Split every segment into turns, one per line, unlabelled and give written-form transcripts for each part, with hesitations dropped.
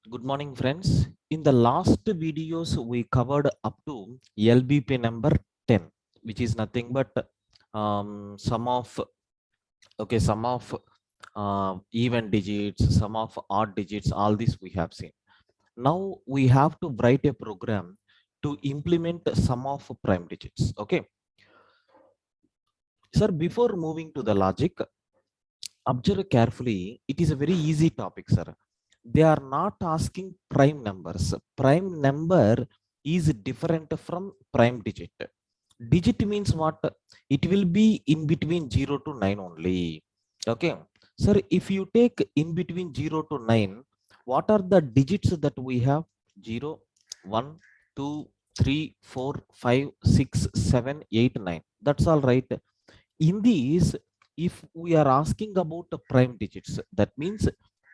Good morning, friends. In the last videos, we covered up to LBP number 10, which is nothing but sum of even digits, sum of odd digits. All this we have seen. Now we have to write a program to implement sum of prime digits. Okay, sir. Before moving to the logic, observe carefully. It is a very easy topic, sir. They are not asking prime numbers. Prime number is different from prime digit. Digit means what? It will be in between 0 to 9 only. Okay, sir. If you take in between 0 to 9, what are the digits that we have? 0, 1, 2, 3, 4, 5, 6, 7, 8, 9. That's all right. In these, if we are asking about the prime digits, that means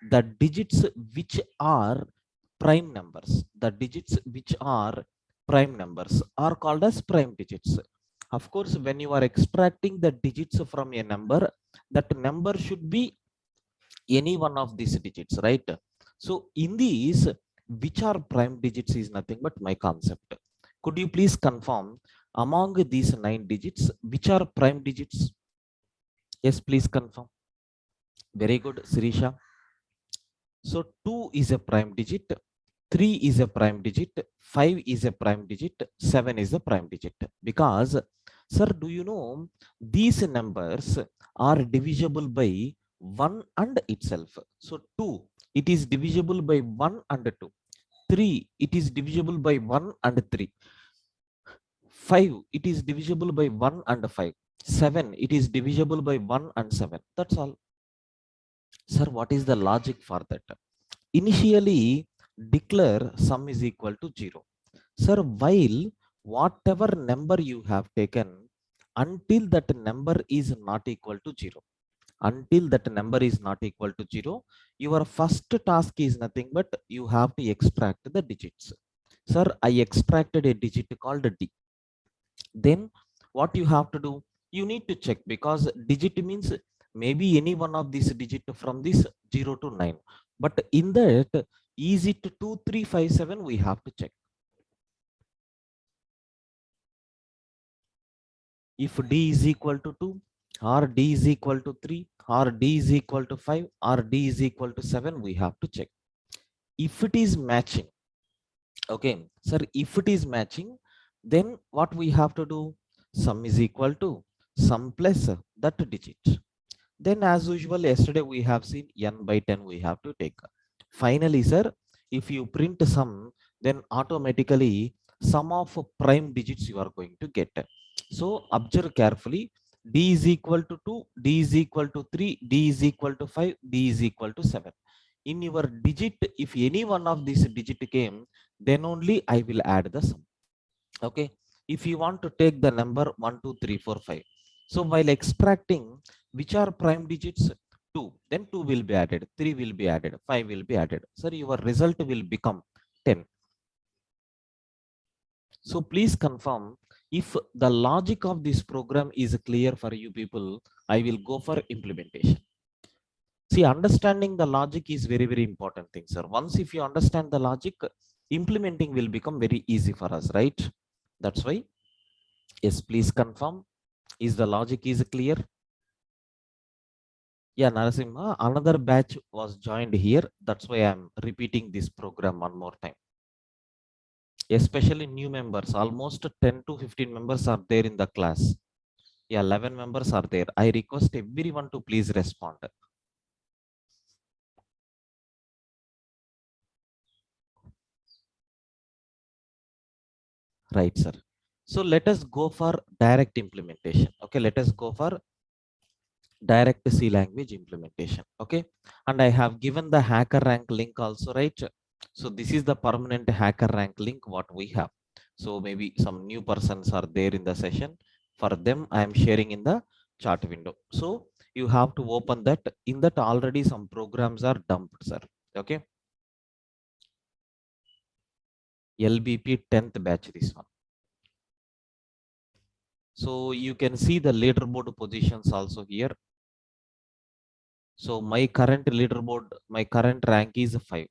the digits which are prime numbers, the digits which are prime numbers are called as prime digits. Of course, when you are extracting the digits from a number, that number should be any one of these digits, right? So in these, which are prime digits is nothing but my concept. Could you please confirm among these 9 digits which are prime digits? Yes, please confirm. Very good, Sirisha. So 2 is a prime digit, 3 is a prime digit, 5 is a prime digit, 7 is a prime digit. Because, sir, do you know these numbers are divisible by 1 and itself? So 2, it is divisible by 1 and 2. 3, it is divisible by 1 and 3. 5, it is divisible by 1 and 5. 7, it is divisible by 1 and 7. That's all. Sir, what is the logic for that? Initially, declare sum is equal to 0. Sir, while whatever number you have taken, until that number is not equal to 0, until that number is not equal to 0, your first task is nothing but you have to extract the digits. Sir, I extracted a digit called D. Then what you have to do, you need to check, because digit means maybe any one of these digit from this 0 to 9, but in that, is it 2 3 5 7? We have to check. If D is equal to 2, or D is equal to 3, or D is equal to 5, or D is equal to 7, we have to check. If it is matching, okay, sir, if it is matching, then what we have to do, sum is equal to sum plus that digit. Then as usual, yesterday we have seen n by 10 we have to take. Finally, sir, if you print sum, then automatically sum of prime digits you are going to get. So observe carefully. D is equal to 2, D is equal to 3, D is equal to 5, D is equal to 7. In your digit, if any one of these digit came, then only I will add the sum. Okay, if you want to take the number 1 2 3 4 5, so while extracting which are prime digits, 2, then 2 will be added, 3 will be added, 5 will be added, sir, your result will become 10. So please confirm if the logic of this program is clear for you people. I will go for implementation. See, understanding the logic is very, very important thing, sir. Once if you understand the logic, implementing will become very easy for us, right? That's why, yes, please confirm. Is the logic is clear? Yeah, Narasimha, another batch was joined here. That's why I'm repeating this program one more time. Especially new members, almost 10 to 15 members are there in the class. Yeah, 11 members are there. I request everyone to please respond. Right, sir. So let us go for direct implementation. Okay, let us go for direct C language implementation. Okay, and I have given the hacker rank link also, right? So this is the permanent hacker rank link what we have. So maybe some new persons are there in the session. For them, I am sharing in the chat window. So you have to open that. In that already some programs are dumped, sir. Okay, LBP 10th batch, this one. So you can see the leaderboard positions also here. So my current leaderboard, my current rank is 5.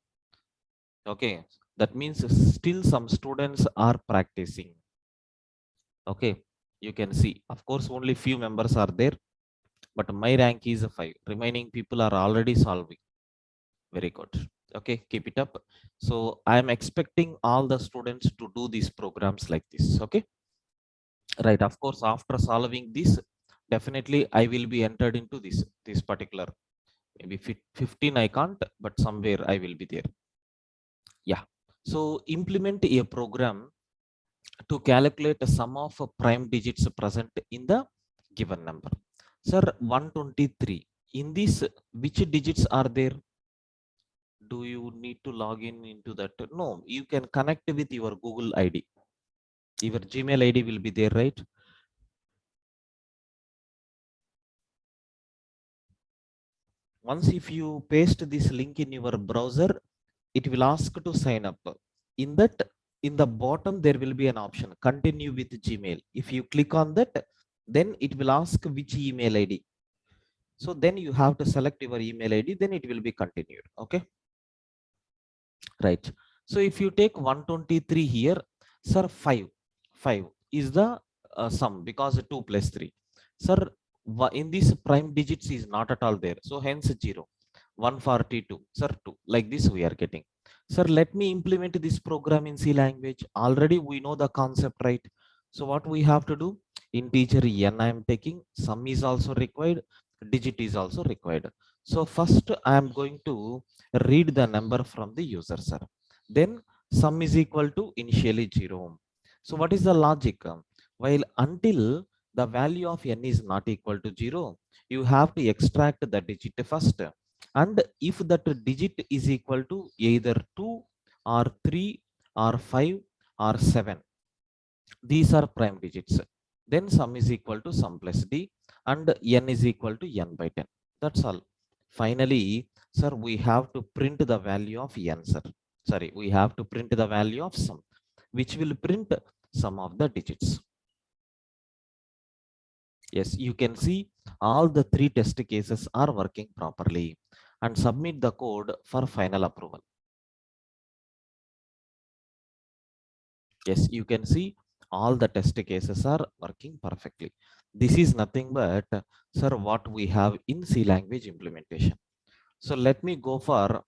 Okay, that means still some students are practicing. Okay, you can see, of course, only few members are there, but my rank is 5. Remaining people are already solving. Very good. Okay, keep it up. So I am expecting all the students to do these programs like this. Okay, right. Of course, after solving this, definitely I will be entered into this particular, maybe 15 I can't, but somewhere I will be there. Yeah. So implement a program to calculate the sum of prime digits present in the given number. Sir, 123. In this, which digits are there? Do you need to log in into that? No, you can connect with your Google ID. Your Gmail ID will be there, right? Once if you paste this link in your browser, it will ask to sign up. In that, in the bottom, there will be an option, continue with Gmail. If you click on that, then it will ask which email ID. So then you have to select your email ID, then it will be continued. Okay, right. So if you take 123 here, sir, 5 is the sum, because 2 plus 3. Sir, in this prime digits is not at all there, so hence 0. 142, sir, 2, like this we are getting. Sir, let me implement this program in C language. Already we know the concept, right? So what we have to do, integer n I am taking, sum is also required, digit is also required. So first I am going to read the number from the user, sir. Then sum is equal to initially 0. So what is the logic? While until the value of n is not equal to 0, you have to extract the digit first. And if that digit is equal to either 2 or 3 or 5 or 7, these are prime digits, then sum is equal to sum plus d, and n is equal to n by 10. That's all. Finally, sir, we have to print the value of n, sir. Sorry, we have to print the value of sum, which will print sum of the digits. Yes, you can see all the 3 test cases are working properly, and submit the code for final approval. Yes, you can see all the test cases are working perfectly. This is nothing but, sir, what we have in C language implementation. So let me go for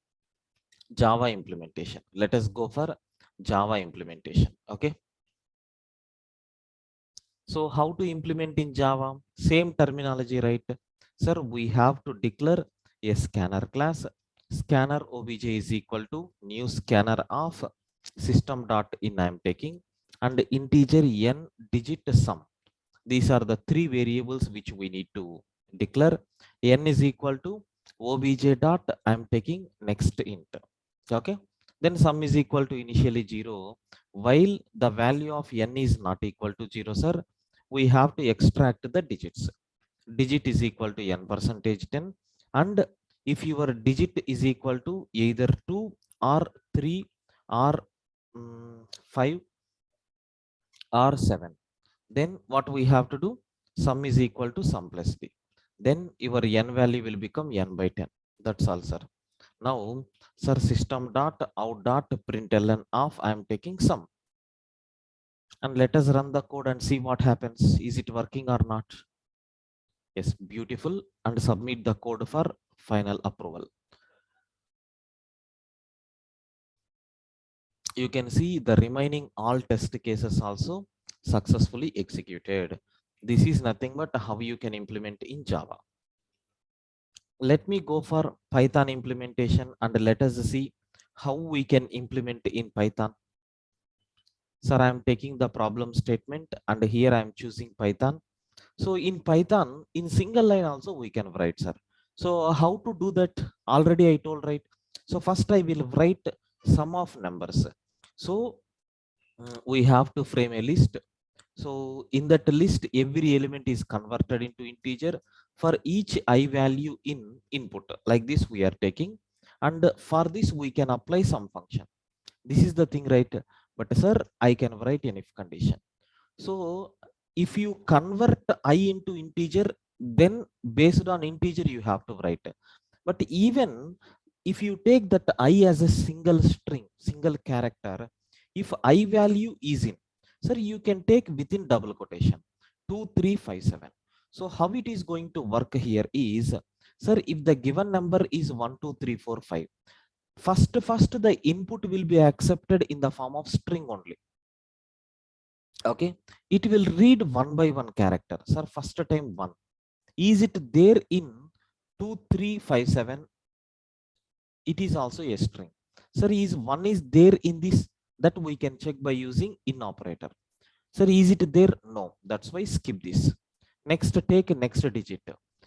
Java implementation. Let us go for Java implementation. Okay. So how to implement in Java? Same terminology, right? Sir, we have to declare a scanner class. Scanner obj is equal to new scanner of system.in I am taking, and integer n digit sum. These are the 3 variables which we need to declare. N is equal to obj dot I am taking next int. Okay. Then sum is equal to initially 0. While the value of n is not equal to 0, sir, we have to extract the digits. Digit is equal to n percentage 10. And if your digit is equal to either 2 or 3 or 5 or 7, then what we have to do, sum is equal to sum plus d, then your n value will become n by 10. That's all, sir. Now, sir, system dot out dot println of I am taking sum, and let us run the code and see what happens. Is it working or not? Yes, beautiful. And submit the code for final approval. You can see the remaining all test cases also successfully executed. This is nothing but how you can implement in Java. Let me go for Python implementation, and let us see how we can implement in Python. Sir, I am taking the problem statement, and here I am choosing Python. So in Python, in single line also we can write, sir. So how to do that? Already I told, right? So first I will write sum of numbers. So we have to frame a list. So in that list, every element is converted into integer for each I value in input. Like this we are taking. And for this, we can apply some function. This is the thing, right? But sir, I can write an if condition. So if you convert I into integer, then based on integer, you have to write. But even if you take that I as a single string, single character, if I value is in, sir, you can take within double quotation 2357. So how it is going to work here is, sir, if the given number is 12345, first the input will be accepted in the form of string only. Okay, it will read one by one character. Sir, first time one, is it there in 2357? It is also a string. Sir, is one is there in this? That we can check by using in operator. Sir, is it there? No, that's why skip this. Next, take next digit.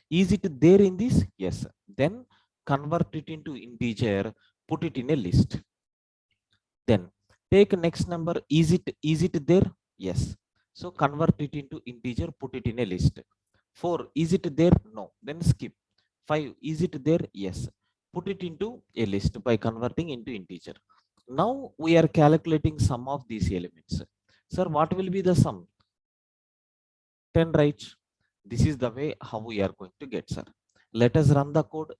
Is it there in this? Yes. Then convert it into integer, put it in a list. Then take next number. Is it there? Yes. So convert it into integer, put it in a list. 4, is it there? No. Then skip. 5, is it there? Yes. Put it into a list by converting into integer. Now we are calculating sum of these elements. Sir, what will be the sum? 10, right? This is the way how we are going to get, sir. Let us run the code.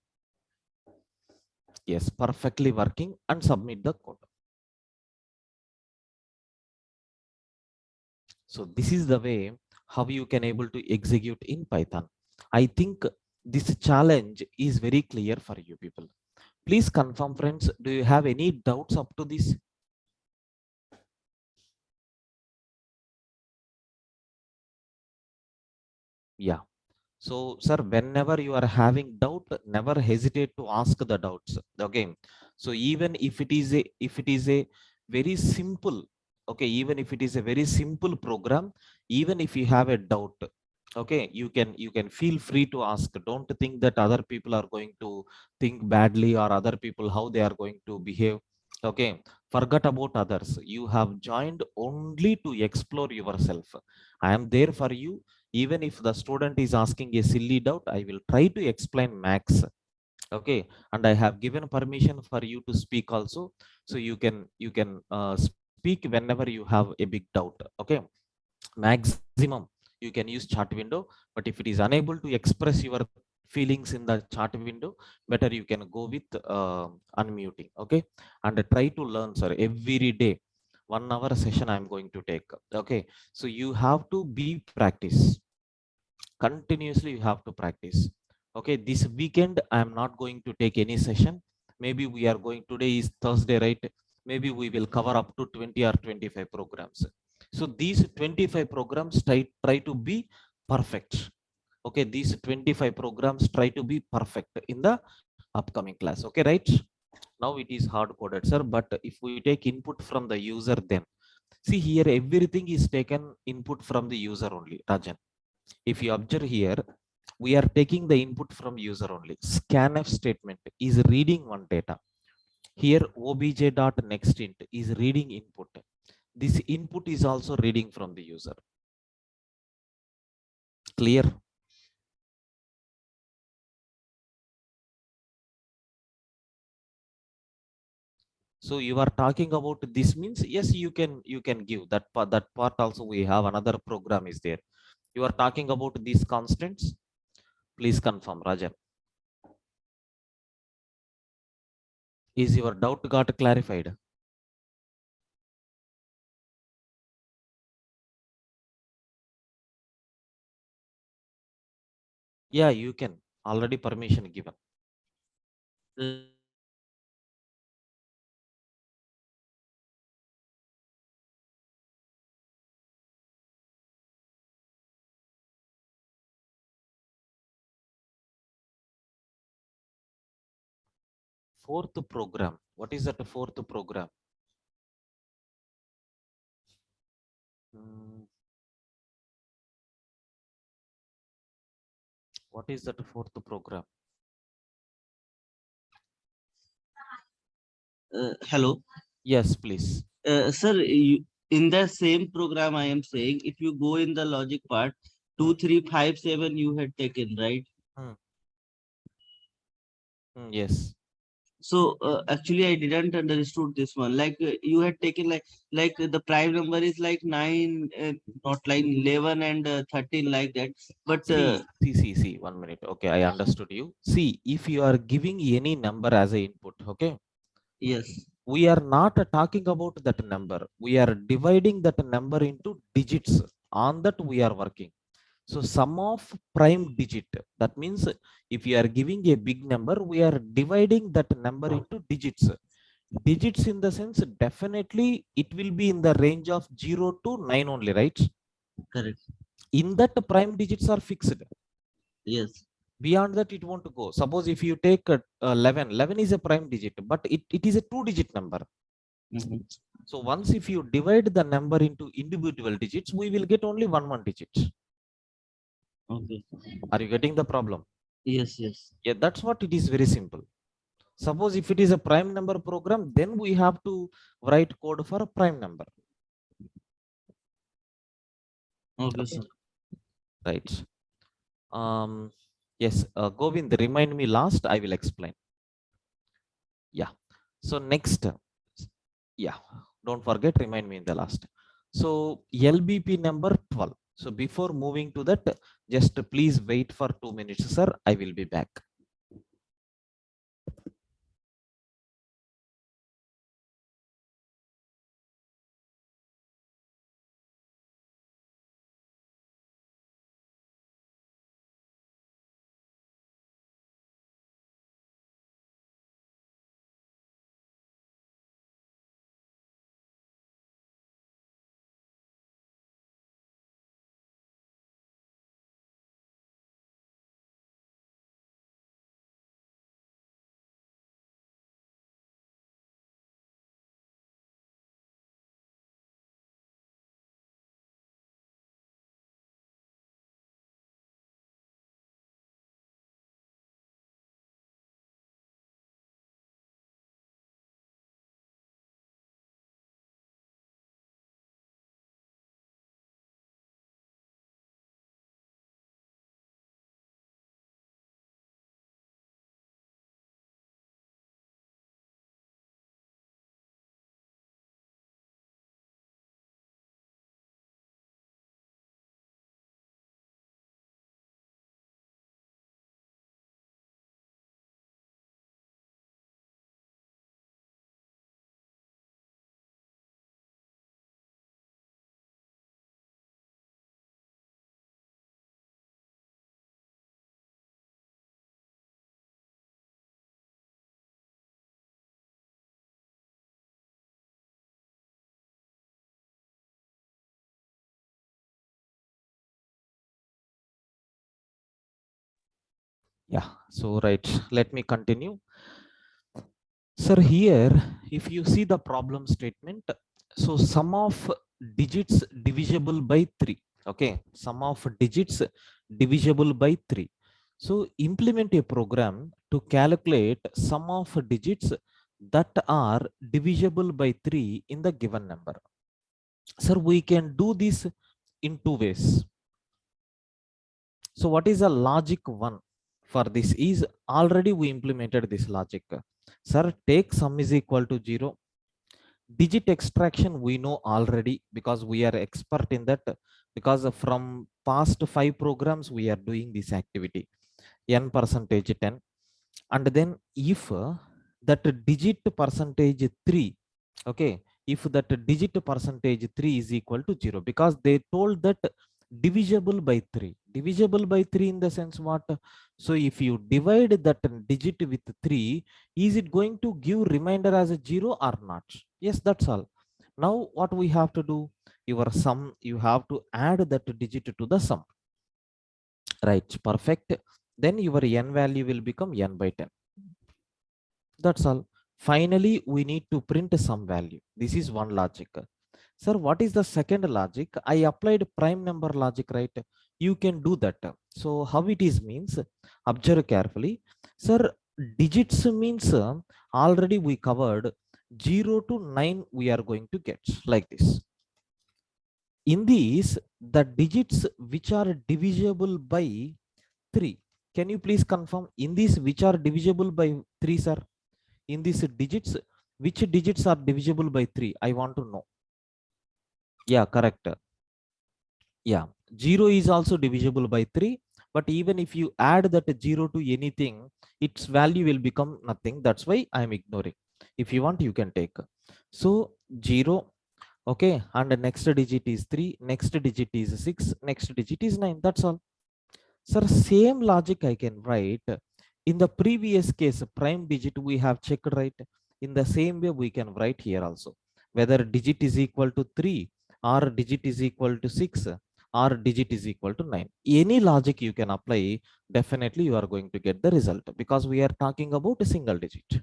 Yes, perfectly working, and submit the code. So this is the way how you can able to execute in Python. I think this challenge is very clear for you people. Please confirm, friends. Do you have any doubts up to this? Yeah. So, sir, whenever you are having doubt, never hesitate to ask the doubts. Okay. So even if it is a very simple, okay, even if it is a very simple program, even if you have a doubt, okay, you can feel free to ask. Don't think that other people are going to think badly, or other people how they are going to behave. Okay, forget about others. You have joined only to explore yourself. I am there for you. Even if the student is asking a silly doubt, I will try to explain max. Okay, and I have given permission for you to speak also, so you can speak whenever you have a big doubt. Okay, maximum you can use chat window, but if it is unable to express your feelings in the chat window, better you can go with unmuting. Okay, and try to learn, sir, every day. 1 hour session I am going to take. Okay, so you have to be practice continuously. You have to practice. Okay, this weekend I am not going to take any session. Maybe we are going, today is Thursday, right? Maybe we will cover up to 20 or 25 programs. So these 25 programs try to be perfect. Okay, these 25 programs try to be perfect in the upcoming class. Okay, right? Now it is hard coded, sir, but if we take input from the user, then see here everything is taken input from the user only, Rajan. If you observe here, we are taking the input from user only. Scanf statement is reading one data. Here obj.nextInt is reading input. This input is also reading from the user. Clear? So you are talking about this means, yes, you can give that part. That part also we have another program is there. You are talking about these constants. Please confirm, Rajan. Is your doubt got clarified? Yeah, you can. Already permission given. Fourth program. What is that fourth program? Hmm, what is that fourth program?
Hello.
Yes, please.
Sir, in the same program I am saying, if you go in the logic part,
Hmm,
2357 you had taken, right?
hmm, yes.
So actually I didn't understood this one. Like you had taken like the prime number is like 9, not like 11 and 13 like that. But
See. 1 minute. Okay, I understood you. See, if you are giving any number as a input, Okay,
Yes.
we are not talking about that number, we are dividing that number into digits. On that we are working. So sum of prime digit, that means if you are giving a big number, we are dividing that number into digits. Digits in the sense, definitely it will be in the range of 0 to 9 only, right?
Correct.
In that, prime digits are fixed.
Yes.
Beyond that it won't go. Suppose if you take 11, 11 is a prime digit, but it is a 2-digit number.
Mm-hmm.
So once if you divide the number into individual digits, we will get only one digit.
Okay.
Are you getting the problem?
Yes. Yes.
Yeah, that's what it is, very simple. Suppose if it is a prime number program, then we have to write code for a prime number.
Okay,
Okay,
sir.
right. Yes, Govind, remind me last, I will explain. Yeah. So next, yeah, don't forget, remind me in the last. So LBP number 12. So before moving to that, just please wait for 2 minutes, sir. I will be back. Yeah, so right, let me continue. Sir, here, if you see the problem statement, so sum of digits divisible by 3. Okay, sum of digits divisible by 3. So implement a program to calculate sum of digits that are divisible by 3 in the given number. Sir, we can do this in 2 ways. So what is the logic one for this is, already we implemented this logic. Sir, take sum is equal to 0. Digit extraction we know already because we are expert in that, because from past 5 programs we are doing this activity. N percentage 10. And then if that digit percentage 3, okay, if that digit percentage 3 is equal to 0, because they told that divisible by 3, divisible by 3 in the sense what? So if you divide that digit with 3, is it going to give remainder as a 0 or not? Yes, that's all. Now what we have to do, your sum, you have to add that digit to the sum, right? Perfect. Then your n value will become n by 10. That's all. Finally, we need to print some value. This is one logic. Sir, what is the second logic? I applied prime number logic, right? You can do that. So how it is means, observe carefully. Sir, digits means already we covered 0 to 9 we are going to get like this. In these, the digits which are divisible by 3. Can you please confirm in these which are divisible by 3, sir? In these digits, which digits are divisible by 3? I want to know. Yeah, correct. Yeah, 0 is also divisible by 3, But even if you add that 0 to anything, its value will become nothing. That's why I am ignoring. If you want, you can take. So 0, okay, and the next digit is 3, next digit is 6, next digit is 9. That's all. Sir, same logic I can write. In the previous case, prime digit we have checked, right? In the same way, we can write here also. Whether digit is equal to 3, or digit is equal to 6, or digit is equal to 9. Any logic you can apply, definitely you are going to get the result, because we are talking about a single digit.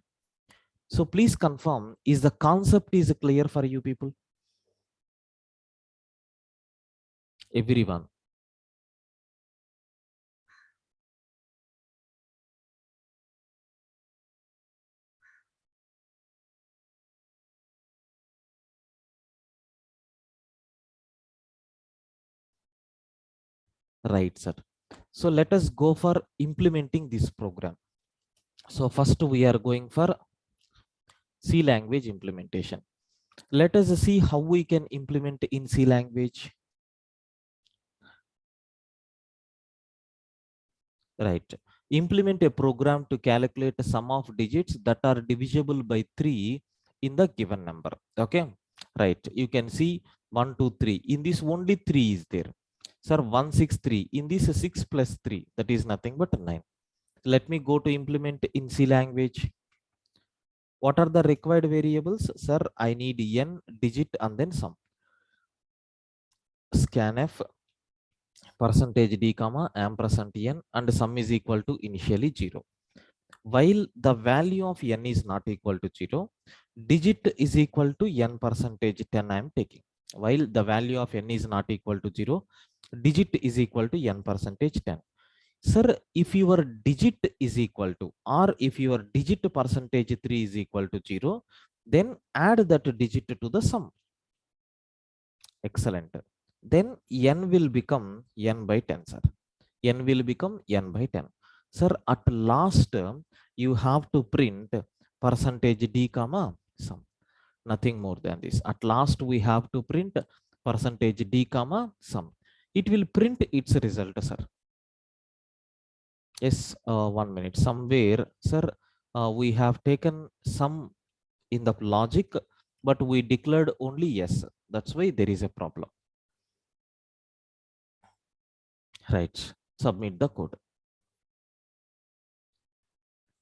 So please confirm, is the concept is clear for you people? Everyone. Right, sir. So let us go for implementing this program. So first we are going for C language implementation. Let us see how we can implement in C language. Right. Implement a program to calculate the sum of digits that are divisible by 3 in the given number. Okay. Right. You can see 1, 2, 3. In this only 3 is there. Sir, 163. In this 6 plus 3, that is nothing but 9. Let me go to implement in C language. What are the required variables? Sir, I need n digit and then sum. Scanf percentage d comma ampersand n and sum is equal to initially 0. While the value of n is not equal to 0, digit is equal to n percentage 10 I am taking. While the value of n is not equal to 0, digit is equal to n percentage 10. Sir, if your digit is equal to, or if your digit percentage 3 is equal to 0, then add that digit to the sum. Excellent. Then n will become n by 10, sir. N will become n by 10. Sir, at last, you have to print percentage d comma sum. Nothing more than this. At last, we have to print percentage d comma sum. It will print its result, sir. Yes, 1 minute. Somewhere, sir, we have taken some in the logic, but we declared only yes. That's why there is a problem. Right. Submit the code.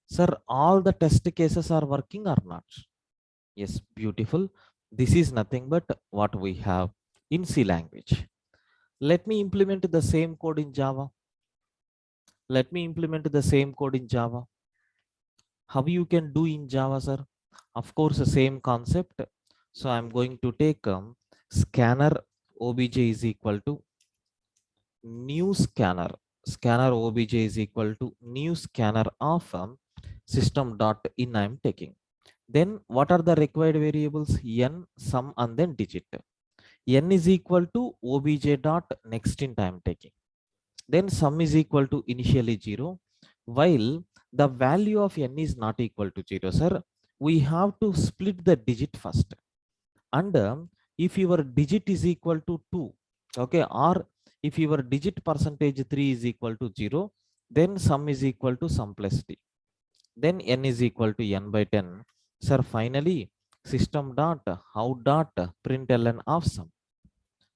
Sir, all the test cases are working or not? Yes, beautiful. This is nothing but what we have in C language. Let me implement the same code in Java. Let me implement the same code in Java. How you can do in Java, sir? Of course, the same concept. So I'm going to take scanner obj is equal to new scanner. Scanner obj is equal to new scanner of system dot in I'm taking. Then what are the required variables? N, sum, and then digit. N is equal to obj dot next int I am taking. Then sum is equal to initially 0. While the value of n is not equal to 0, sir, we have to split the digit first. And if your digit is equal to 2, okay, or if your digit percentage 3 is equal to 0, then sum is equal to sum plus d. Then n is equal to n by 10. Sir, finally, system dot how dot println of sum.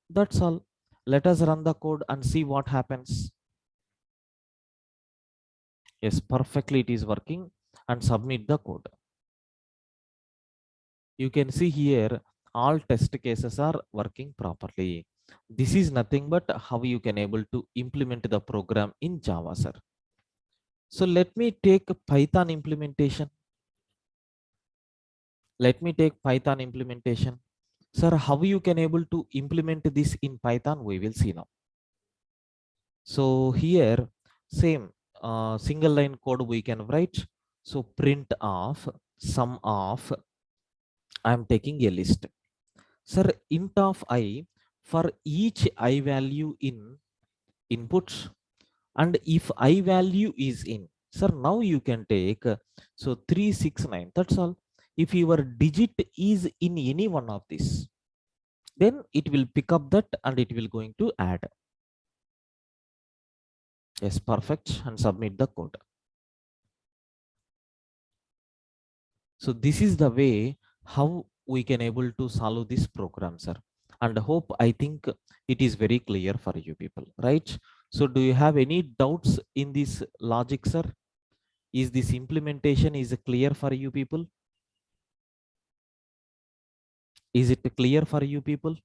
That's all. Let us run the code and see what happens. Yes, perfectly it is working, and submit the code. You can see here all test cases are working properly. This is nothing but how you can able to implement the program in Java, sir. So let me take Python implementation. Let me take Python implementation. Sir, how you can able to implement this in Python? We will see now. So here, same single line code we can write. So print of sum of, I am taking a list. Sir, int of I for each I value in inputs, and if I value is in, sir, now you can take so 369. That's all. If your digit is in any one of these, then it will pick up that and it will going to add. Yes, perfect. And submit the code. So this is the way how we can able to solve this program, sir. And hope I think it is very clear for you people, right? So do you have any doubts in this logic, sir? Is this implementation is clear for you people? Is it clear for you people?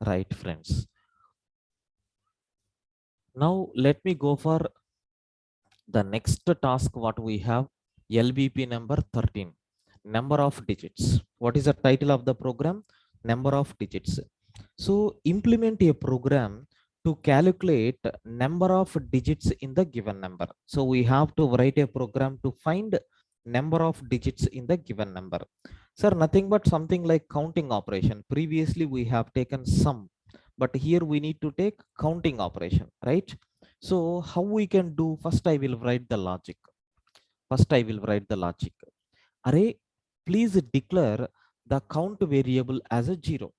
Right, friends. Now let me go for the next task what we have. LBP number 13, number of digits. What is the title of the program? Number of digits. So implement a program to calculate number of digits in the given number. So we have to write a program to find number of digits in the given number. Sir, nothing but something like counting operation. Previously we have taken sum, but here we need to take counting operation, right? So how we can do? First I will write the logic. First I will write the logic. Array, please declare the count variable as a 0.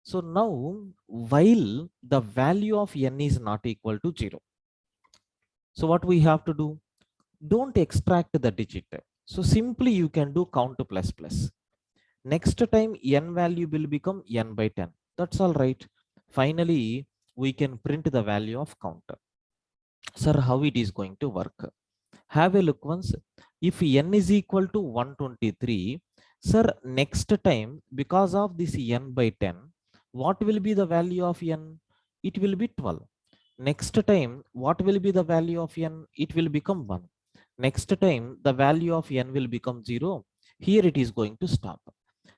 So now, while the value of n is not equal to 0, so what we have to do? Don't extract the digit. So simply you can do count plus plus. Next time n value will become n by 10. That's all right. Finally, we can print the value of count. Sir, how it is going to work? Have a look once. If n is equal to 123, sir, next time, because of this n by 10, what will be the value of n? It will be 12. Next time, what will be the value of n? It will become 1. Next time, the value of n will become 0. Here it is going to stop.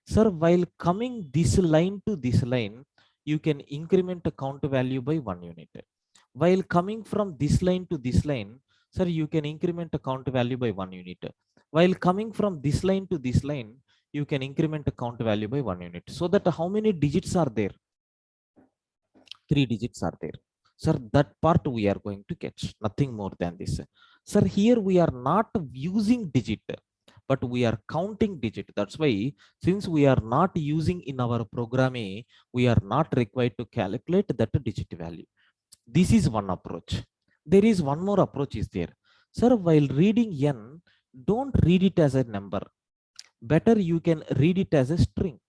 Sir, while coming this line to this line, you can increment the count value by 1 unit. While coming from this line to this line, sir, you can increment the count value by 1 unit. While coming from this line to this line, you can increment the count value by 1 unit. So that how many digits are there? 3 digits are there. Sir, that part we are going to catch, nothing more than this. Sir, here we are not using digit, but we are counting digit. That's why, since we are not using in our programming, we are not required to calculate that digit value. This is one approach. There is one more approach is there. Sir, while reading n, don't read it as a number. Better you can read it as a string.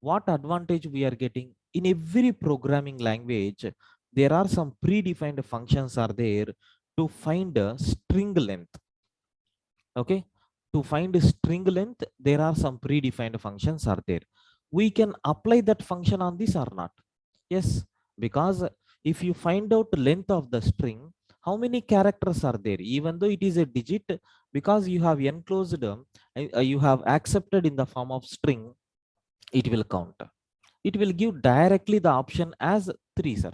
What advantage we are getting? In every programming language, there are some predefined functions are there to find a string length. Okay, to find a string length, there are some predefined functions are there. We can apply that function on this or not? Yes, because if you find out length of the string, how many characters are there? Even though it is a digit, because you have enclosed, you have accepted in the form of string, it will count. It will give directly the option as 3, sir.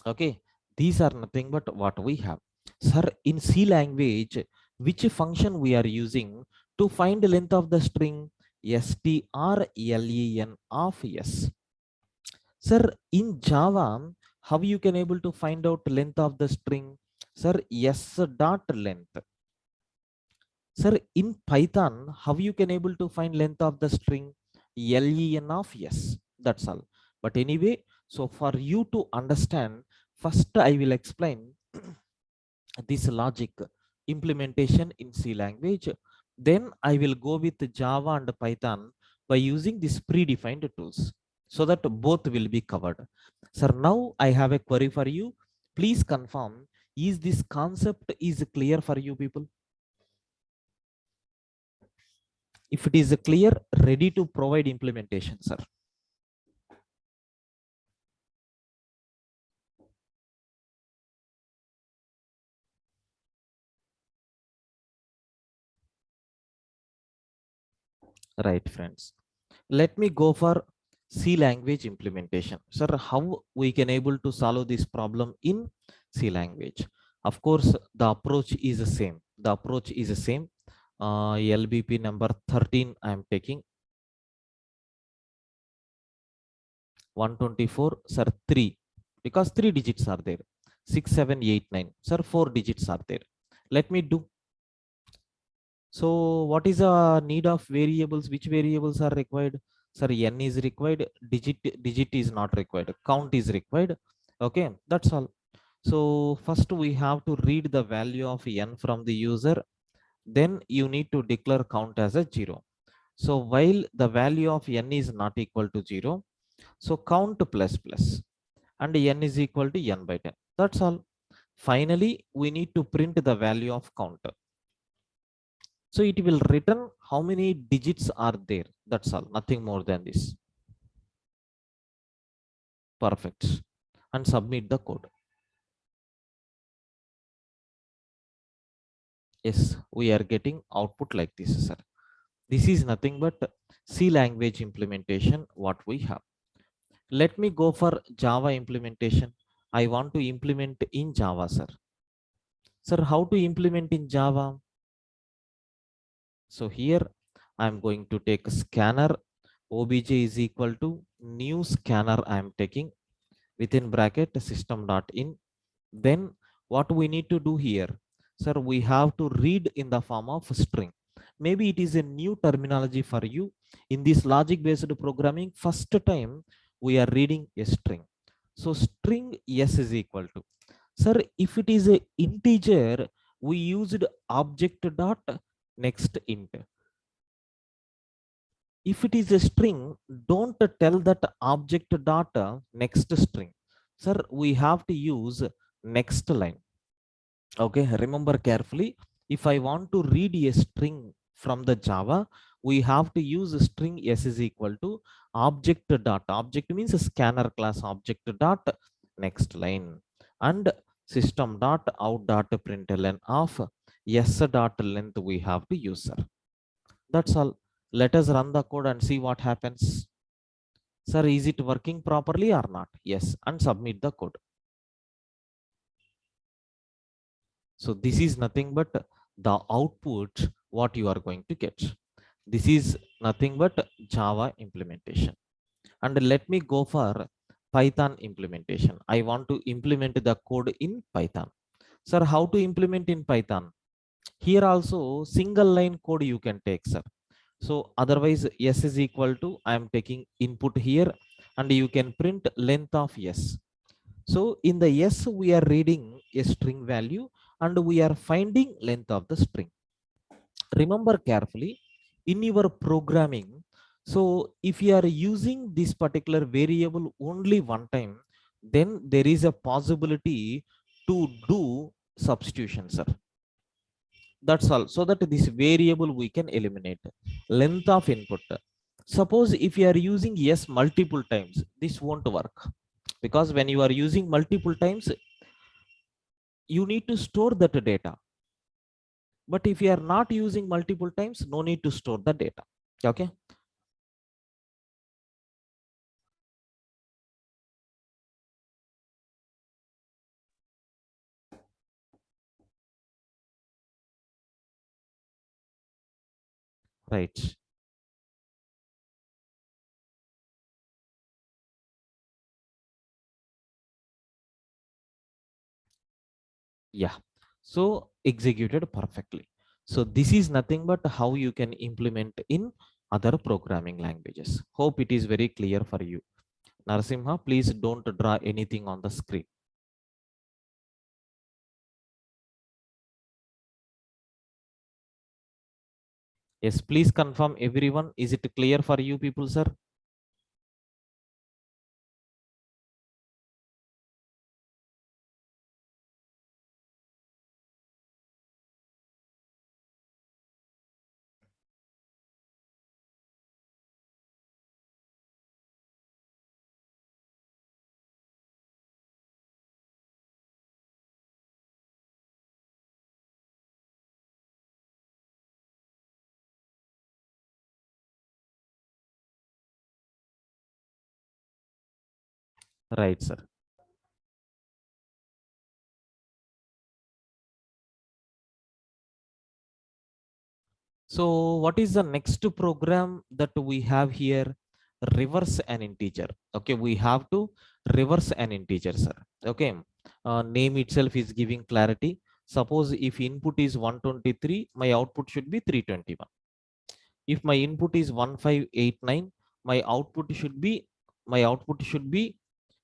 Okay, these are nothing but what we have. Sir, in C language, which function we are using to find the length of the string? strlen of s. Sir, in Java, how you can able to find out length of the string? Sir, s dot length. Sir, in Python, how you can able to find length of the string? len of s. That's all. But anyway, so for you to understand, first I will explain this logic implementation in C language. Then I will go with Java and Python by using these predefined tools, so that both will be covered. Sir, now I have a query for you. Please confirm, is this concept is clear for you people? If it is clear, ready to provide implementation, sir. Right, friends. Let me go for C language implementation. Sir, how we can able to solve this problem in C language? Of course, the approach is the same. The approach is the same. LBP number 13 I am taking. 124, sir, 3. Because 3 digits are there. 6, 7, 8, 9. Sir, 4 digits are there. Let me do. So what is the need of variables? Which variables are required? Sir, n is required, digit is not required, count is required. Okay, that's all. So first we have to read the value of n from the user, then you need to declare count as a 0. So while the value of n is not equal to 0, so count plus plus and n is equal to n by 10. That's all. Finally, we need to print the value of count. So it will return how many digits are there. That's all, nothing more than this. Perfect. And submit the code. Yes, we are getting output like this, sir. This is nothing but C language implementation what we have. Let me go for Java implementation. I want to implement in Java, sir. Sir, how to implement in Java? So here I am going to take scanner. Obj is equal to new scanner. I am taking within bracket system.in. Then what we need to do here, sir, we have to read in the form of string. Maybe it is a new terminology for you. In this logic based programming, first time we are reading a string. So string s is equal to, sir, if it is a integer, we used object dot next int. If it is a string, don't tell that object dot next string. Sir, we have to use next line. Okay, remember carefully. If I want to read a string from the Java, we have to use a string s is equal to object dot, object means a scanner class, object dot next line, and system dot out dot println of s dot length we have to use, sir. That's all. Let us run the code and see what happens. Sir, is it working properly or not? Yes, and submit the code. So this is nothing but the output what you are going to get. This is nothing but Java implementation. And let me go for Python implementation. I want to implement the code in Python. Sir, how to implement in Python? Here also single line code you can take, sir. So otherwise s is equal to, I am taking input here, and you can print length of s. So in the s we are reading a string value and we are finding length of the string. Remember carefully in your programming. So if you are using this particular variable only one time, then there is a possibility to do substitution, sir. That's all. So that this variable we can eliminate. Length of input. Suppose if you are using yes multiple times, this won't work, because when you are using multiple times, you need to store that data. But if you are not using multiple times, no need to store the data. Okay. Right. Yeah. So executed perfectly. So this is nothing but how you can implement in other programming languages. Hope it is very clear for you. Narasimha, please don't draw anything on the screen. Yes, please confirm everyone. Is it clear for you people, sir? Right, sir. So what is the next program that we have here? Reverse an integer. Okay, we have to reverse an integer, sir. Okay, name itself is giving clarity. Suppose if input is 123, my output should be 321. If my input is 1589, my output should be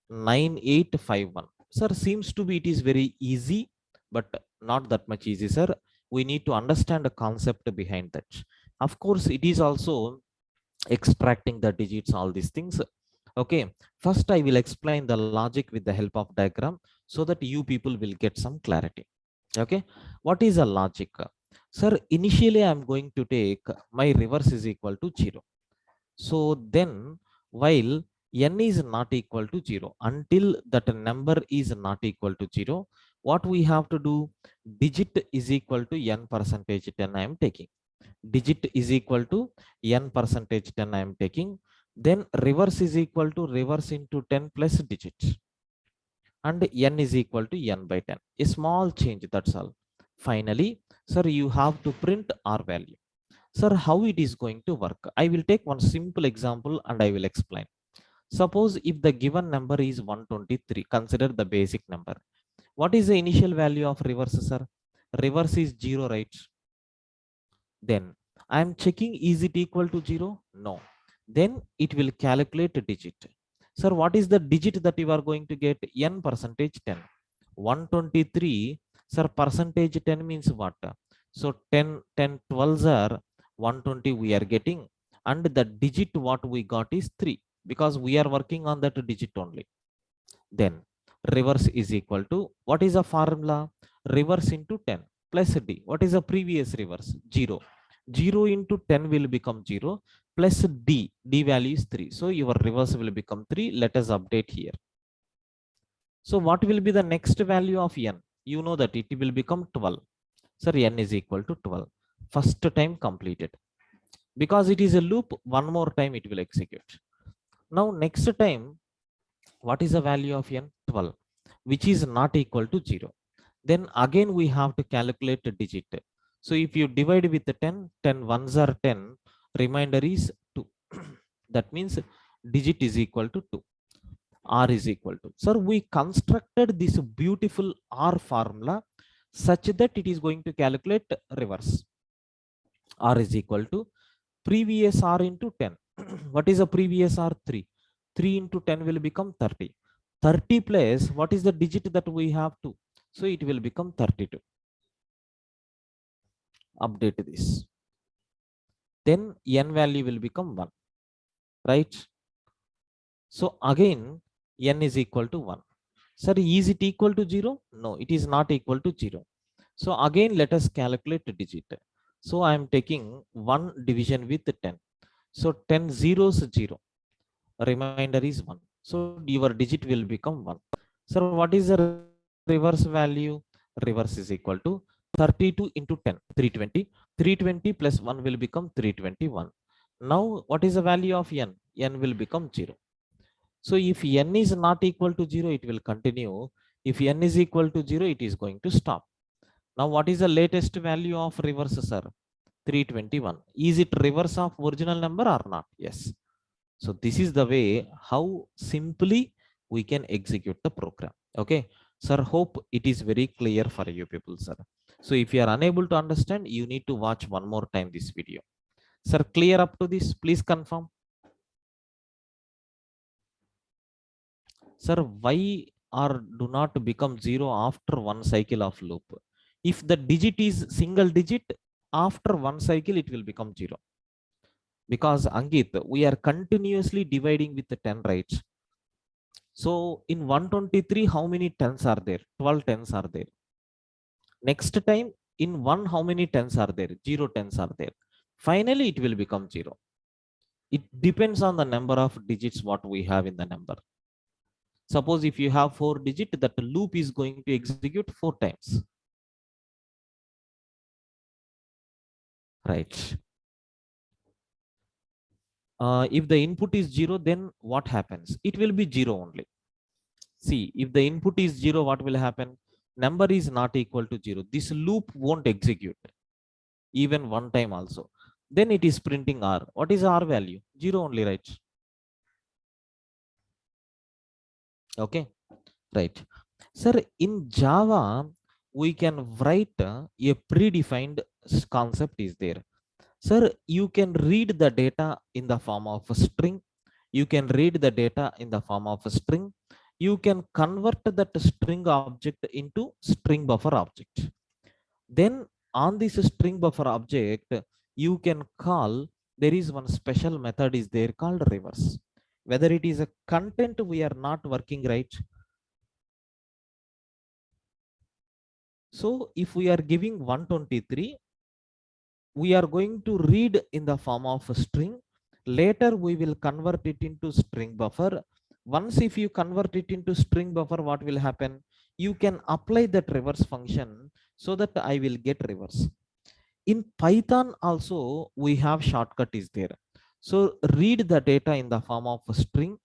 9851. Sir, seems to be it is very easy, but not that much easy, sir. We need to understand the concept behind that. Of course, it is also extracting the digits, all these things. Okay, first I will explain the logic with the help of diagram so that you people will get some clarity. Okay, what is a logic? Sir, initially I am going to take my reverse is equal to 0. So then while n is not equal to 0, until that number is not equal to 0, what we have to do? Digit is equal to n percentage 10 I am taking. Digit is equal to n percentage 10 I am taking. Then reverse is equal to reverse into 10 plus digits. And n is equal to n by 10. A small change, that's all. Finally, sir, you have to print r value. Sir, how it is going to work? I will take one simple example and I will explain. Suppose if the given number is 123, consider the basic number. What is the initial value of reverse, sir? Reverse is 0, right? Then I am checking, is it equal to 0? No. Then it will calculate a digit. Sir, what is the digit that you are going to get? N percentage 10. 123, sir, percentage 10 means what? So 10 12s are 120 we are getting, and the digit what we got is 3, because we are working on that digit only. Then reverse is equal to, what is the formula? Reverse into 10 plus d. What is the previous reverse? 0. 0 into 10 will become 0 plus d. D value is 3. So your reverse will become 3. Let us update here. So what will be the next value of n? You know that it will become 12. Sir, n is equal to 12. First time completed. Because it is a loop, one more time it will execute. Now next time, what is the value of n? 12, which is not equal to 0. Then again we have to calculate a digit. So if you divide with the 10, 10 ones are 10, remainder is 2. That means digit is equal to 2. R is equal to. Sir, we constructed this beautiful R formula such that it is going to calculate reverse. R is equal to previous R into 10. What is the previous R? 3. 3 into 10 will become 30. 30 plus, what is the digit that we have to? So it will become 32. Update this. Then n value will become 1. Right? So again, n is equal to 1. Sir, is it equal to 0? No, it is not equal to 0. So again, let us calculate the digit. So I am taking 1 division with 10. So 10 zeros 0. Remainder is 1. So your digit will become 1. Sir, what is the reverse value? Reverse is equal to 32 into 10, 320. 320 plus 1 will become 321. Now, what is the value of n? N will become 0. So if n is not equal to 0, it will continue. If n is equal to 0, it is going to stop. Now, what is the latest value of reverse, sir? 321. Is it reverse of original number or not? Yes. So this is the way how simply we can execute the program. Okay. Sir, hope it is very clear for you people, sir. So if you are unable to understand, you need to watch one more time this video. Sir, clear up to this? Please confirm. Sir, why or do not become 0 after one cycle of loop? If the digit is single digit, after one cycle it will become 0. Because Ankit, we are continuously dividing with the 10, right? So in 123, how many tens are there? 12 tens are there. Next time, in 1, how many tens are there? 0 tens are there. Finally, it will become 0. It depends on the number of digits what we have in the number. Suppose if you have 4 digits, that loop is going to execute 4 times. Right. If the input is 0, then what happens? It will be 0 only. See, if the input is 0, what will happen? Number is not equal to 0. This loop won't execute even one time also. Then it is printing R. What is R value? 0 only, right? Okay, right. Sir, in Java, we can write a predefined concept is there. Sir, you can read the data in the form of a string. You can read the data in the form of a string. You can convert that string object into string buffer object. Then on this string buffer object, you can call, there is one special method is there called reverse. Whether it is a content we are not working right. So if we are giving 123, we are going to read in the form of a string. Later we will convert it into string buffer. Once if you convert it into string buffer, what will happen? You can apply that reverse function so that I will get reverse. In Python also we have shortcut is there. So read the data in the form of a string.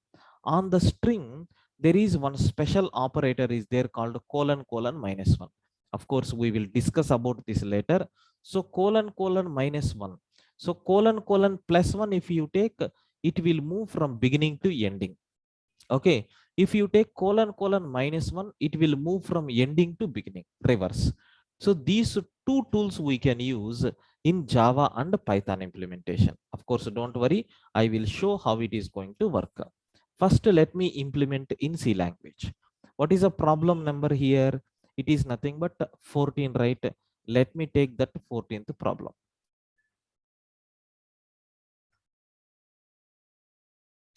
On the string there is one special operator is there called colon colon minus 1. Of course we will discuss about this later. So colon colon minus 1. So colon colon plus 1, if you take, it will move from beginning to ending. Okay, if you take colon colon minus 1, it will move from ending to beginning, reverse. So these two tools we can use in Java and Python implementation. Of course, don't worry, I will show how it is going to work. First let me implement in C language. What is a problem number here? It is nothing but 14, right? Let me take that 14th problem.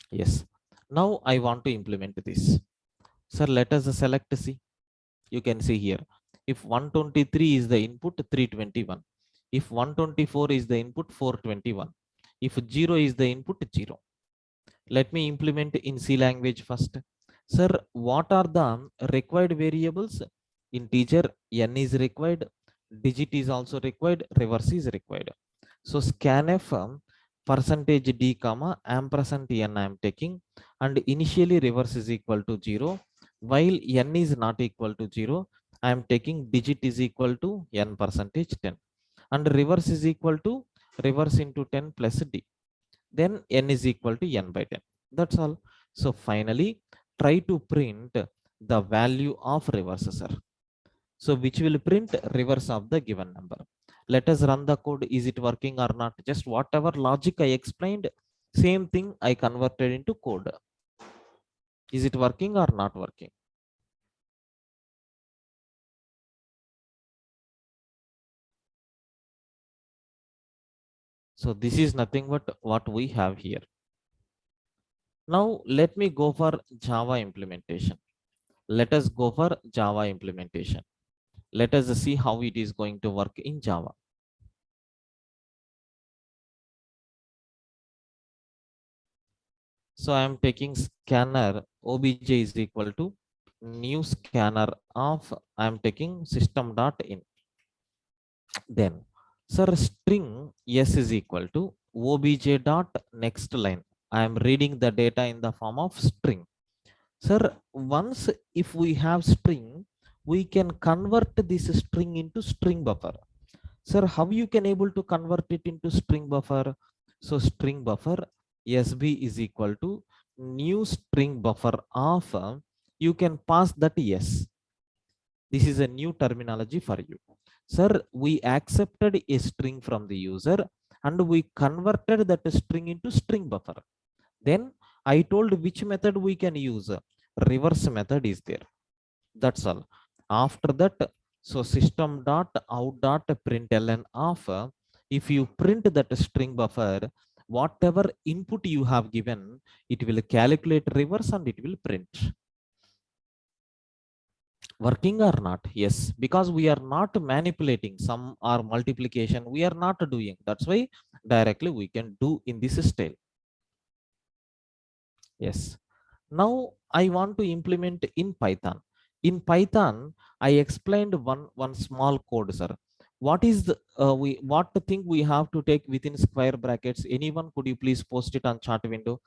Yes, now I want to implement this. Sir, let us select C. You can see here, if 123 is the input, 321. If 124 is the input, 421. If 0 is the input, 0. Let me implement in C language first. Sir, what are the required variables? Integer n is required, digit is also required, reverse is required. So scanf percentage d comma ampersand n I am taking, and initially reverse is equal to 0, while n is not equal to 0. I am taking digit is equal to n percentage 10, and reverse is equal to reverse into 10 plus d. Then n is equal to n by 10. That's all. So finally, try to print the value of reverse, sir. So which will print reverse of the given number. Let us run the code. Is it working or not? Just whatever logic I explained, same thing I converted into code. Is it working or not working? So this is nothing but what we have here. Now let me go for Java implementation. Let us go for Java implementation. Let us see how it is going to work in Java. So I am taking scanner obj is equal to new scanner of, I am taking system.in. Then sir, string s is equal to obj dot next line. I am reading the data in the form of string. Sir, once if we have string, we can convert this string into string buffer. Sir, how you can able to convert it into string buffer? So string buffer sb is equal to new string buffer of, you can pass that yes. This is a new terminology for you. Sir, we accepted a string from the user and we converted that string into string buffer. Then I told which method we can use. Reverse method is there. That's all. After that, so system dot out dot println of, if you print that string buffer, whatever input you have given, it will calculate reverse and it will print. Working or not? Yes, because we are not manipulating sum or multiplication, we are not doing. That's why directly we can do in this style. Yes. Now I want to implement in Python. In Python, I explained one small code, sir. What is the what thing we have to take within square brackets? Anyone, could you please post it on chat window?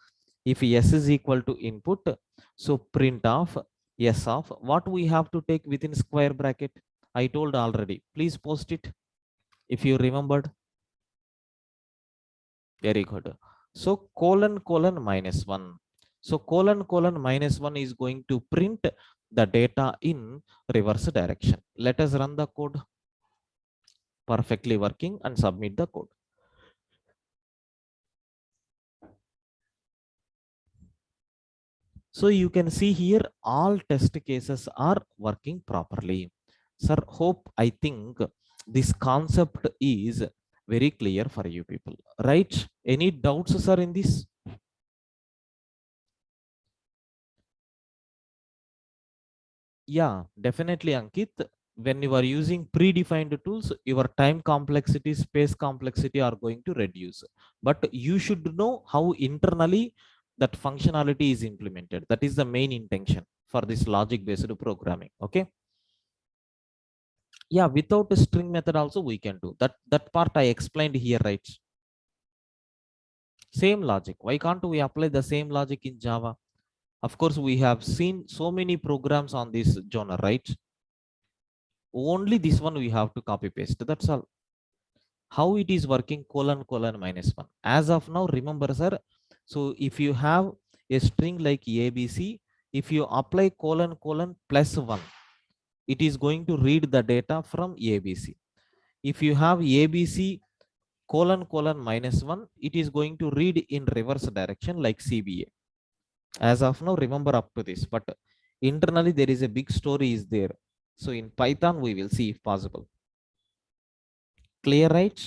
If s is equal to input, so print of s of what we have to take within square bracket. I told already. Please post it if you remembered. Very good. So colon colon minus 1. So colon colon minus 1 is going to print the data in reverse direction. Let us run the code. Perfectly working, and submit the code. So you can see here all test cases are working properly. Sir, hope I think this concept is very clear for you people, right? Any doubts, sir, in this? Yeah, definitely, Ankit. When you are using predefined tools, your time complexity, space complexity are going to reduce. But you should know how internally that functionality is implemented. That is the main intention for this logic-based programming. Okay. Yeah, without a string method also we can do that. That part I explained here, right? Same logic. Why can't we apply the same logic in Java? Of course, we have seen so many programs on this genre, right? Only this one we have to copy paste. That's all. How it is working: colon colon minus one. As of now, remember, sir. So if you have a string like ABC, if you apply colon colon plus one, it is going to read the data from ABC. If you have ABC colon colon minus one, it is going to read in reverse direction like CBA. As of now, remember up to this, but internally there is a big story is there. So in Python, we will see if possible. Clear, right?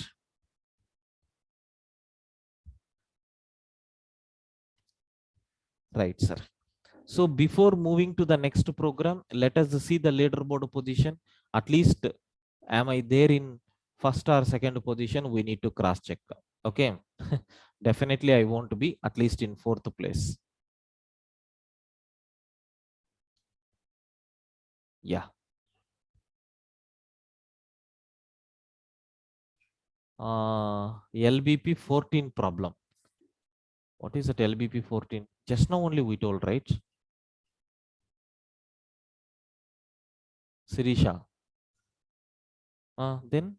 Right, sir. So before moving to the next program, let us see the leaderboard position. At least, am I there in first or second position? We need to cross check. Okay. Definitely, I want to be at least in fourth place. Yeah. LBP 14 problem. What is that LBP 14? Just now only we told, right? Sirisha. Then,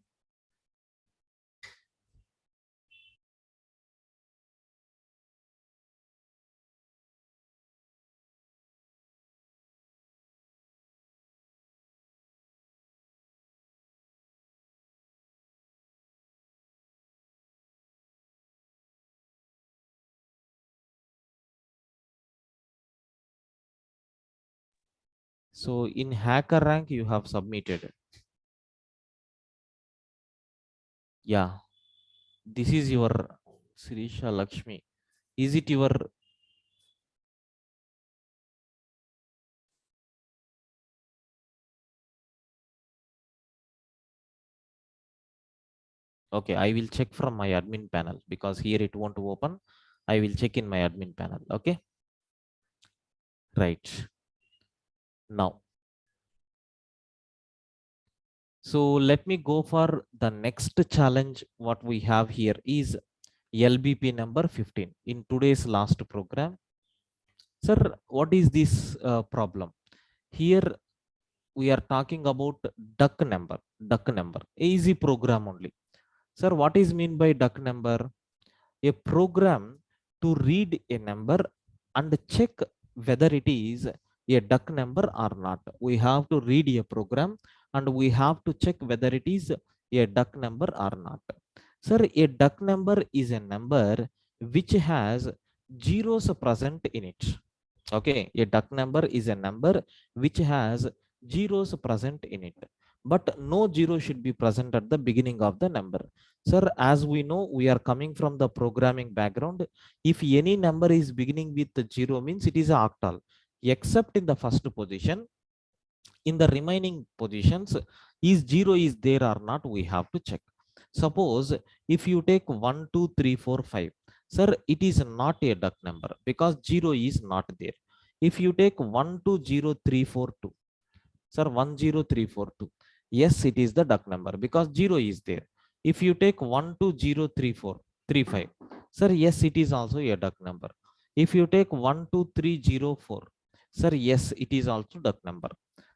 so in hacker rank, you have submitted. Yeah. This is your Sirisha Lakshmi. Is it your? Okay, I will check from my admin panel because here it won't open. I will check in my admin panel. Okay. Right. Now, so let me go for the next challenge. What we have here is LBP number 15 in today's last program. Sir, what is this problem? Here we are talking about duck number. Duck number. Easy program only. Sir, what is mean by duck number? A program to read a number and check whether it is a duck number or not. We have to read a program and we have to check whether it is a duck number or not. Sir, a duck number is a number which has zeros present in it. Okay, a duck number is a number which has zeros present in it, but no zero should be present at the beginning of the number. Sir, as we know, we are coming from the programming background. If any number is beginning with zero, means it is an octal, except in the first position. In the remaining positions, is zero is there or not, we have to check. Suppose if you take 1 2 3 4 5, sir, it is not a duck number because zero is not there. If you take 1 2 0 3 4 2, sir, 10342, yes, it is the duck number because 0 is there. If you take 120335, sir, yes, it is also a duck number. If you take 12304, sir, yes, it is also duck number.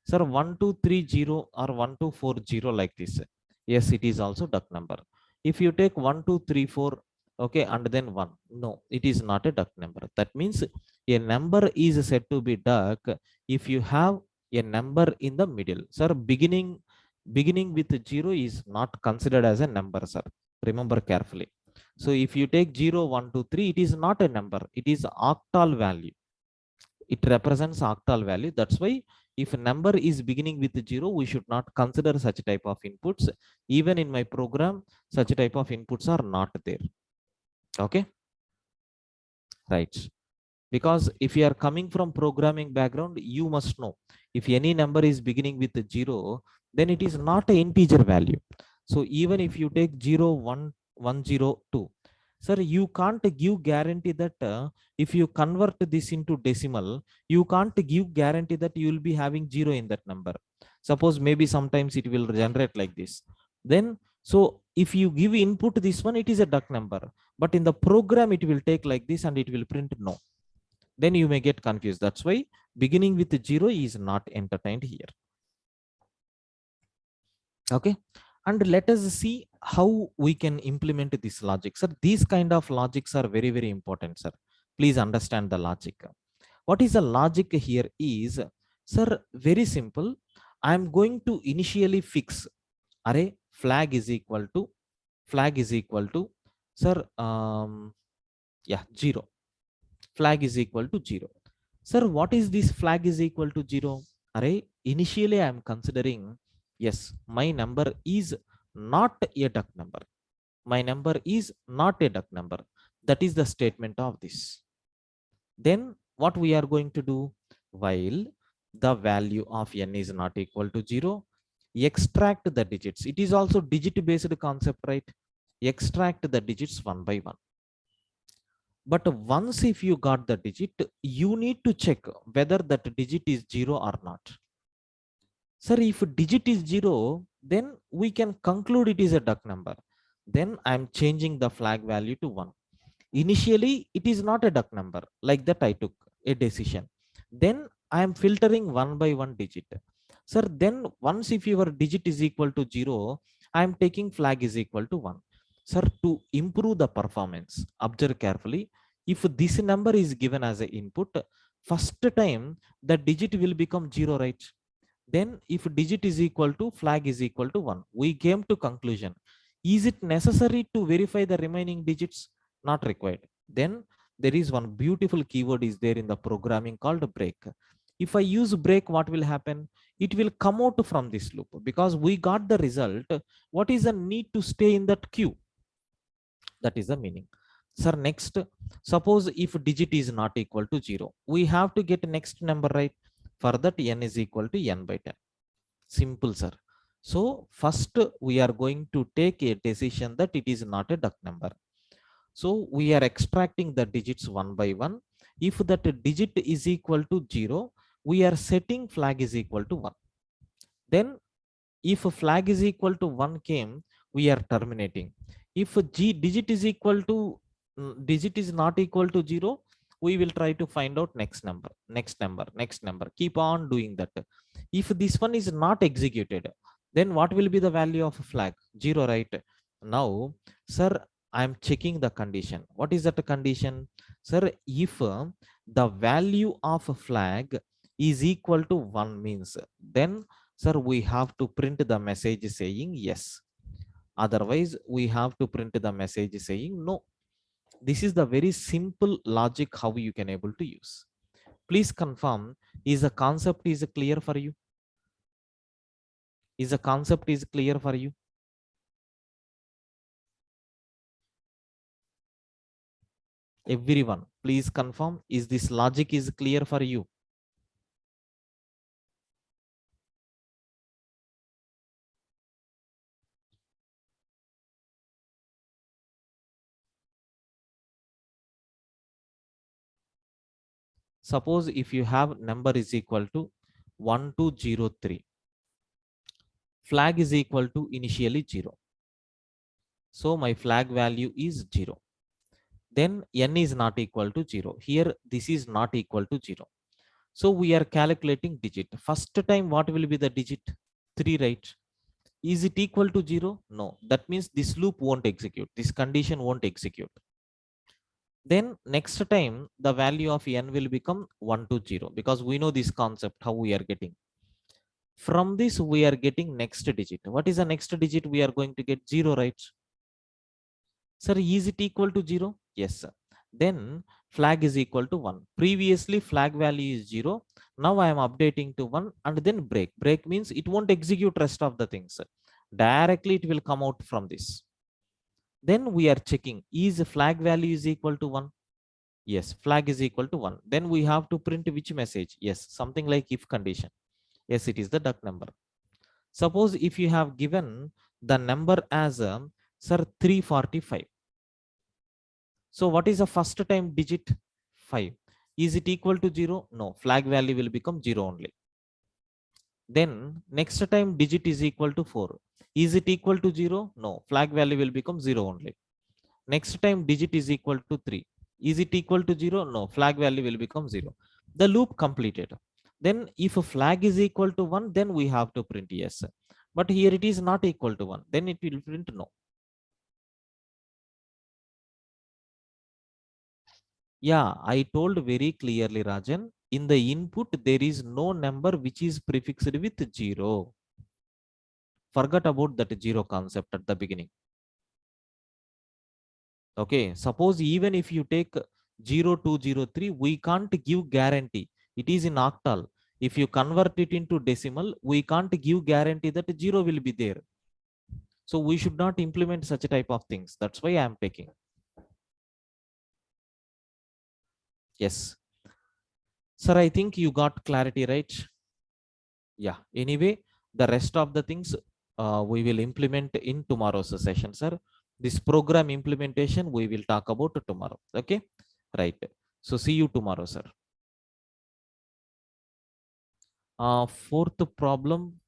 Sir, 1230 or 1240 like this, yes, it is also duck number. If you take 1234, okay, and then 1, no, it is not a duck number. That means a number is said to be duck if you have a number in the middle. Sir, beginning with 0 is not considered as a number, sir. Remember carefully. So if you take 0, 1, 2, 3, it is not a number. It is octal value. It represents octal value. That's why if a number is beginning with 0, we should not consider such type of inputs. Even in my program, such type of inputs are not there. Okay, right? Because if you are coming from programming background, you must know if any number is beginning with 0, then it is not an integer value. So even if you take 0, 1, 102, sir, you can't give guarantee that if you convert this into decimal, you can't give guarantee that you will be having 0 in that number. Suppose maybe sometimes it will generate like this. Then so if you give input this one, it is a duck number, but in the program it will take like this and it will print no. Then you may get confused. That's why beginning with 0 is not entertained here. Okay, and let us see how we can implement this logic, sir. These kind of logics are very, very important, sir. Please understand the logic. What is the logic here is, sir, very simple. I am going to initially fix array flag is equal to sir, yeah, 0. Flag is equal to 0. Sir, what is this flag is equal to 0? Array, initially I am considering, yes, my number is not a duck number. My number is not a duck number. That is the statement of this. Then what we are going to do, while the value of n is not equal to 0, extract the digits. It is also digit based concept, right? Extract the digits one by one. But once if you got the digit, you need to check whether that digit is 0 or not. Sir, if digit is 0, then we can conclude it is a duck number. Then I'm changing the flag value to 1. Initially it is not a duck number, like that I took a decision. Then I am filtering one by one digit. Sir, then once if your digit is equal to 0, I am taking flag is equal to 1. Sir, to improve the performance, observe carefully. If this number is given as an input, first time the digit will become 0, right? Then if digit is equal to flag is equal to 1, we came to conclusion. Is it necessary to verify the remaining digits? Not required. Then there is one beautiful keyword is there in the programming called break. If I use break, what will happen? It will come out from this loop because we got the result. What is the need to stay in that queue? That is the meaning. Sir, next, suppose if digit is not equal to 0, we have to get next number, right? For that, n is equal to n by 10. Simple, sir. So first we are going to take a decision that it is not a duck number. So we are extracting the digits one by one. If that digit is equal to 0, we are setting flag is equal to 1. Then if a flag is equal to 1 came, we are terminating. If a digit is equal to digit is not equal to 0, we will try to find out next number, next number, next number, keep on doing that. If this one is not executed, then what will be the value of a flag? 0, right? Now, sir, I am checking the condition. What is that condition? Sir, if the value of a flag is equal to 1 means, then sir, we have to print the message saying yes. Otherwise, we have to print the message saying no. This is the very simple logic how you can able to use. Please confirm, is the concept is clear for you? Is the concept is clear for you? Everyone, please confirm, is this logic is clear for you? Suppose if you have number is equal to 1203, flag is equal to initially 0. So my flag value is 0. Then n is not equal to 0. Here this is not equal to 0. So we are calculating digit. First time what will be the digit? 3, right? Is it equal to 0? No. That means this loop won't execute. This condition won't execute. Then next time the value of n will become 1 to 0 because we know this concept how we are getting. From this we are getting next digit. What is the next digit? We are going to get 0, right? Sir, is it equal to 0? Yes, sir. Then flag is equal to 1. Previously flag value is 0. Now I am updating to 1 and then break. Break means it won't execute rest of the things. Directly it will come out from this. Then we are checking, is flag value is equal to 1? Yes, flag is equal to 1. Then we have to print which message? Yes, something like if condition. Yes, it is the duck number. Suppose if you have given the number as sir 345. So what is the first time digit? 5. Is it equal to 0? No, flag value will become 0 only. Then next time digit is equal to 4. Is it equal to 0? No, flag value will become 0 only. Next time digit is equal to 3. Is it equal to 0? No, flag value will become 0. The loop completed. Then if a flag is equal to 1, then we have to print yes. But here it is not equal to 1. Then it will print no. Yeah, I told very clearly, Rajan, in the input, there is no number which is prefixed with 0. Forget about that 0 concept at the beginning. Okay, suppose even if you take 0203, we can't give guarantee. It is in octal. If you convert it into decimal, we can't give guarantee that 0 will be there. So we should not implement such a type of things. That's why I am taking. Yes. Sir, I think you got clarity, right? Yeah. Anyway, the rest of the things we will implement in tomorrow's session, sir. This program implementation we will talk about tomorrow. Okay. Right. So see you tomorrow, sir. Fourth problem,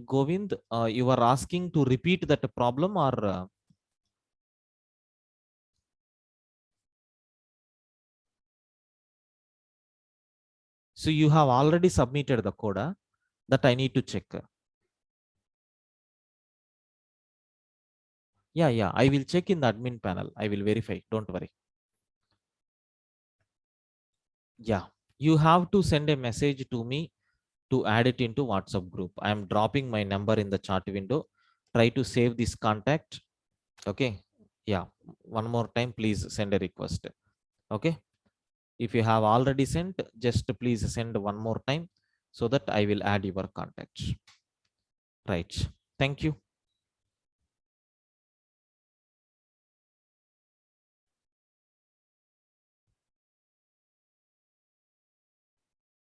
Govind, you are asking to repeat that problem or so you have already submitted the code that I need to check. Yeah, yeah, I will check in the admin panel. I will verify. Don't worry. Yeah, you have to send a message to me to add it into WhatsApp group. I am dropping my number in the chat window. Try to save this contact. Okay. Yeah. One more time, please send a request. Okay. If you have already sent, just please send one more time so that I will add your contacts. Right. Thank you.